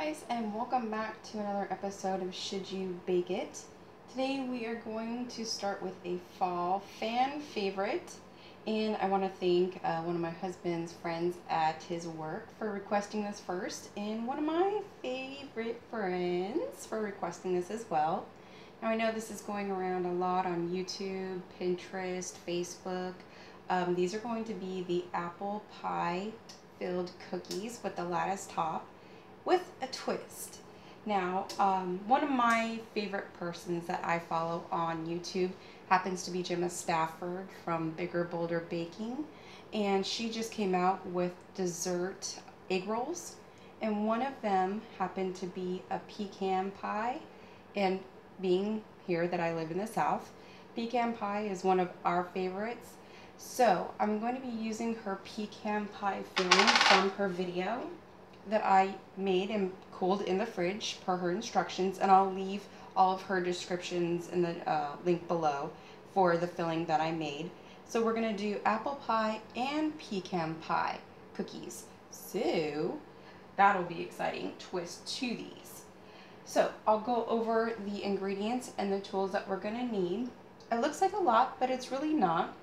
guys, and welcome back to another episode of Should You Bake It? Today we are going to start with a fall fan favorite, and I want to thank one of my husband's friends at his work for requesting this first, and one of my favorite friends for requesting this as well. Now I know this is going around a lot on YouTube, Pinterest, Facebook. These are going to be the apple pie filled cookies with the lattice top with a twist. Now, one of my favorite persons that I follow on YouTube happens to be Gemma Stafford from Bigger Bolder Baking, and she just came out with dessert egg rolls, and one of them happened to be a pecan pie. And being here that I live in the South, pecan pie is one of our favorites. So I'm going to be using her pecan pie filling from her video that I made and cooled in the fridge per her instructions, and I'll leave all of her descriptions in the link below for the filling that I made. So we're going to do apple pie and pecan pie cookies. So that'll be exciting twist to these. So I'll go over the ingredients and the tools that we're going to need. It looks like a lot, but it's really not.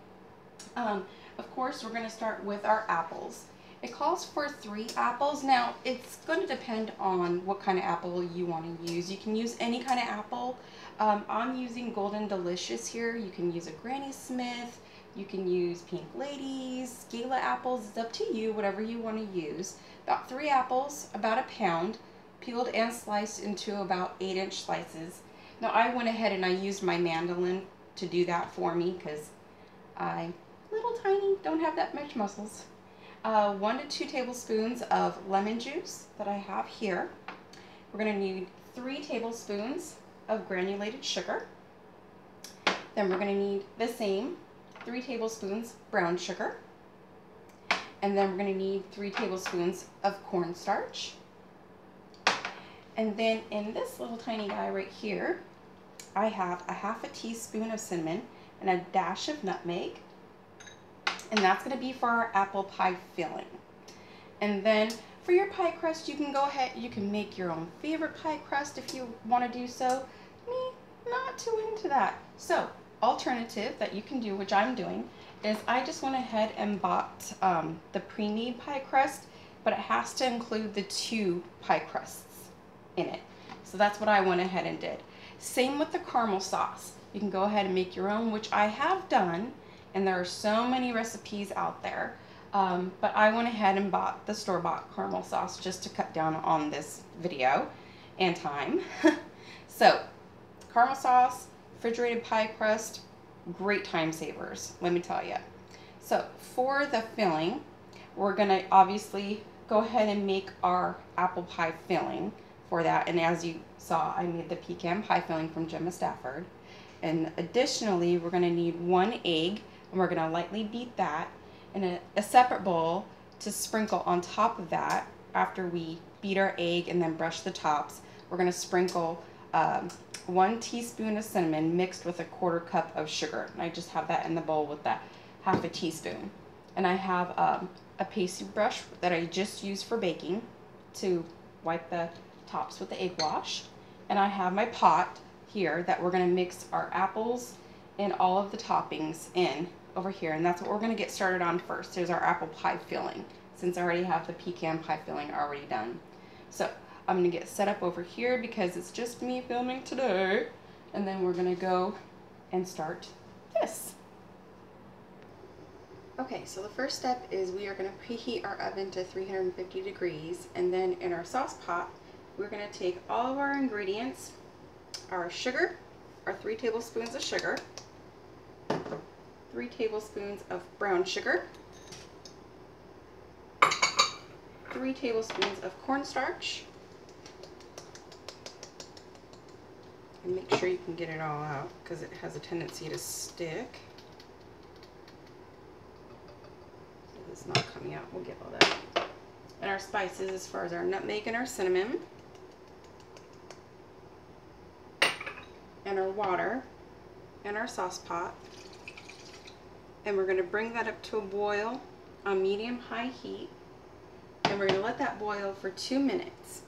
Of course, we're going to start with our apples. It calls for 3 apples. Now, it's going to depend on what kind of apple you want to use. You can use any kind of apple. I'm using Golden Delicious here. You can use a Granny Smith. You can use Pink Ladies, Gala apples. It's up to you, whatever you want to use. About 3 apples, about a pound, peeled and sliced into about 8-inch slices. Now, I went ahead and I used my mandolin to do that for me because I'm little tiny, don't have that much muscles. 1 to 2 tablespoons of lemon juice that I have here. We're going to need 3 tablespoons of granulated sugar. Then we're going to need the same 3 tablespoons brown sugar. And then we're going to need 3 tablespoons of cornstarch. And then in this little tiny guy right here, I have a half a teaspoon of cinnamon and a dash of nutmeg. And that's going to be for our apple pie filling. And then for your pie crust, you can go ahead, you can make your own favorite pie crust if you want to do so. Me, not too into that. So, alternative that you can do, which I'm doing, is I just went ahead and bought the pre-made pie crust, but it has to include the 2 pie crusts in it. So that's what I went ahead and did. Same with the caramel sauce. You can go ahead and make your own, which I have done. And there are so many recipes out there, but I went ahead and bought the store-bought caramel sauce just to cut down on this video and time. So, caramel sauce, refrigerated pie crust, great time savers, let me tell you. So, for the filling, we're going to obviously go ahead and make our apple pie filling for that. And as you saw, I made the pecan pie filling from Gemma Stafford. And additionally, we're going to need 1 egg. And we're going to lightly beat that in a separate bowl to sprinkle on top of that. After we beat our egg and then brush the tops, we're going to sprinkle 1 teaspoon of cinnamon mixed with a 1/4 cup of sugar. And I just have that in the bowl with that half a teaspoon. And I have a pastry brush that I just used for baking to wipe the tops with the egg wash. And I have my pot here that we're going to mix our apples and all of the toppings in over here, and that's what we're going to get started on first. There's our apple pie filling, since I already have the pecan pie filling already done. So I'm going to get set up over here because it's just me filming today, and then we're going to go and start this. Okay, so the first step is we are going to preheat our oven to 350 degrees, and then in our sauce pot we're going to take all of our ingredients, our sugar, our 3 tablespoons of sugar, 3 tablespoons of brown sugar, 3 tablespoons of cornstarch, and make sure you can get it all out because it has a tendency to stick. It's not coming out, we'll get all that out. And our spices as far as our nutmeg and our cinnamon, and our water, and our sauce pot. And we're going to bring that up to a boil on medium-high heat, and we're going to let that boil for 2 minutes.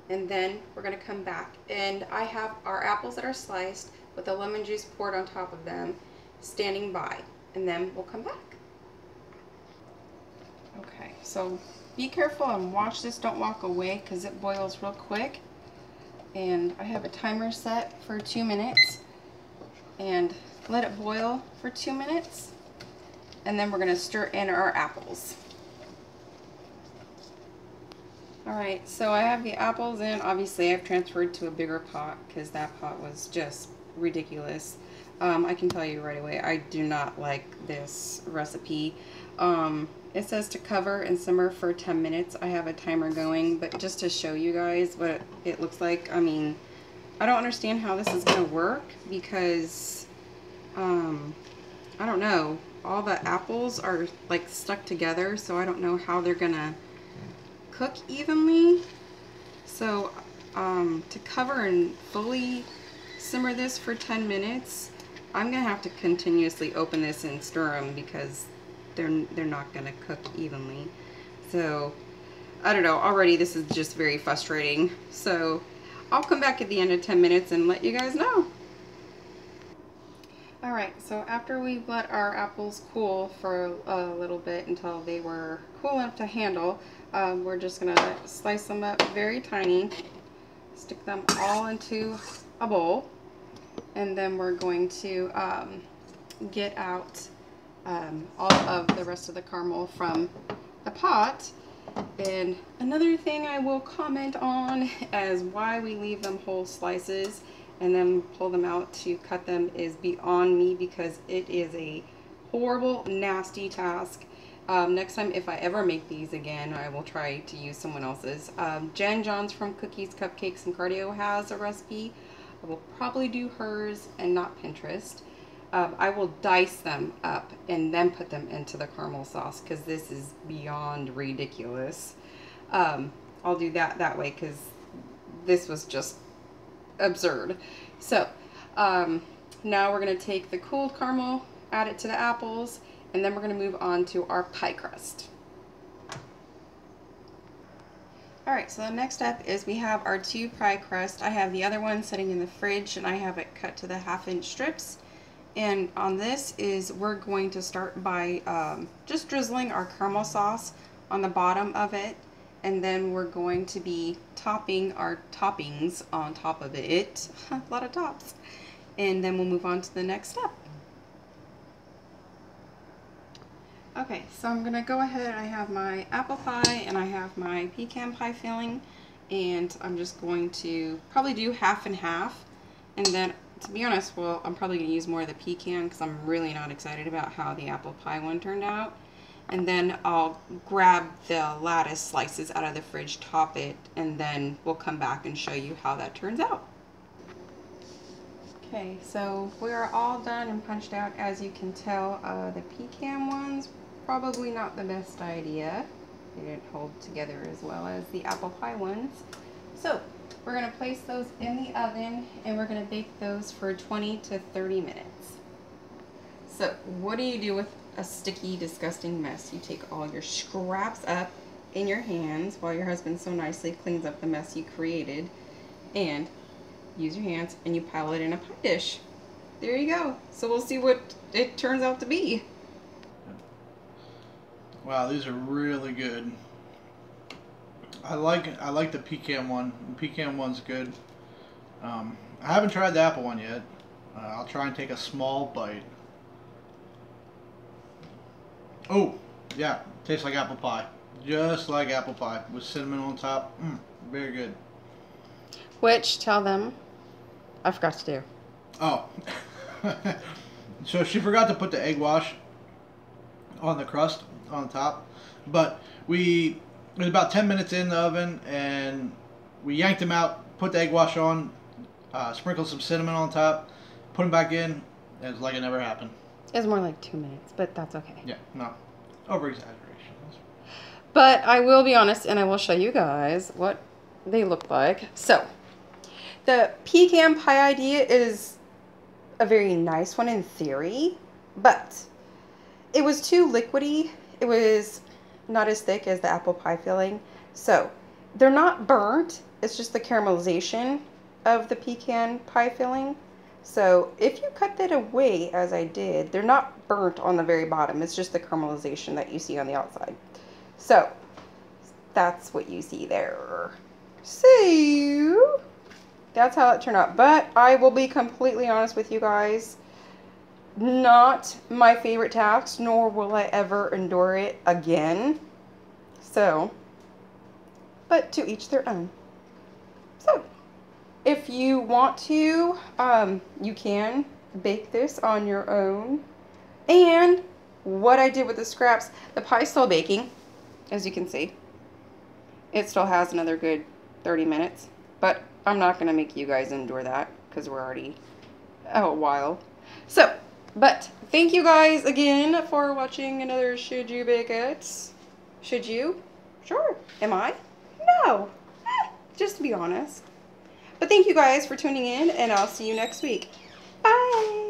and then we're going to come back. And I have our apples that are sliced with the lemon juice poured on top of them standing by, and then we'll come back. Okay, so be careful and watch this, don't walk away because it boils real quick. And I have a timer set for 2 minutes, and let it boil for 2 minutes, and then we're going to stir in our apples. Alright, so I have the apples in. Obviously I've transferred to a bigger pot because that pot was just ridiculous. I can tell you right away, I do not like this recipe. It says to cover and simmer for 10 minutes. I have a timer going, but just to show you guys what it looks like, I mean, I don't understand how this is going to work because, I don't know, all the apples are like stuck together, so I don't know how they're going to cook evenly. So, to cover and fully simmer this for 10 minutes, I'm going to have to continuously open this and stir them because they're not going to cook evenly. So I don't know, already this is just very frustrating. So I'll come back at the end of 10 minutes and let you guys know. Alright, so after we've let our apples cool for a little bit until they were cool enough to handle, we're just going to slice them up very tiny, stick them all into a bowl, and then we're going to get out all of the rest of the caramel from the pot. And another thing I will comment on as why we leave them whole slices and then pull them out to cut them is beyond me, because it is a horrible, nasty task. Next time, if I ever make these again, I will try to use someone else's. Jen Johns from Cookies, Cupcakes, and Cardio has a recipe. I will probably do hers and not Pinterest. I will dice them up and then put them into the caramel sauce because this is beyond ridiculous. I'll do that way because this was just absurd. So now we're going to take the cooled caramel, add it to the apples, and then we're going to move on to our pie crust. Alright, so the next step is we have our 2 pie crust. I have the other one sitting in the fridge and I have it cut to the 1/2-inch strips. And on this is we're going to start by just drizzling our caramel sauce on the bottom of it, and then we're going to be topping our toppings on top of it. A lot of tops. And then we'll move on to the next step. Okay, so I'm gonna go ahead. I have my apple pie and I have my pecan pie filling, and I'm just going to probably do 1/2 and 1/2, and then, to be honest, well, I'm probably going to use more of the pecan because I'm really not excited about how the apple pie one turned out. And then I'll grab the lattice slices out of the fridge, top it, and then we'll come back and show you how that turns out. Okay, so we're all done and punched out. As you can tell, the pecan ones, probably not the best idea. They didn't hold together as well as the apple pie ones. So we're going to place those in the oven and we're going to bake those for 20 to 30 minutes. So what do you do with a sticky, disgusting mess? You take all your scraps up in your hands while your husband so nicely cleans up the mess you created, and use your hands and you pile it in a pie dish. There you go. So we'll see what it turns out to be. Wow, these are really good. I like the pecan one. The pecan one's good. I haven't tried the apple one yet. I'll try and take a small bite. Oh, yeah, tastes like apple pie. Just like apple pie with cinnamon on top. Very good. Which, tell them, I forgot to do. Oh. So she forgot to put the egg wash on the crust on top. But it was about 10 minutes in the oven, and we yanked them out, put the egg wash on, sprinkled some cinnamon on top, put them back in, and it's like it never happened. It was more like 2 minutes, but that's okay. Yeah, no, over-exaggeration. But I will be honest, and I will show you guys what they look like. So, the pecan pie idea is a very nice one in theory, but it was too liquidy. It was not as thick as the apple pie filling. So, they're not burnt. it's just the caramelization of the pecan pie filling. So if you cut that away, as I did, they're not burnt on the very bottom. It's just the caramelization that you see on the outside. So that's what you see there. So that's how it turned out. But I will be completely honest with you guys. Not my favorite task, nor will I ever endure it again. So, but to each their own. So, if you want to, you can bake this on your own. And what I did with the scraps, the pie's still baking, as you can see. It still has another good 30 minutes. But I'm not going to make you guys endure that, because we're already a while. So, but thank you guys again for watching another Should You Bake It? Should you? Sure. Am I? No. Just to be honest. But thank you guys for tuning in, and I'll see you next week. Bye.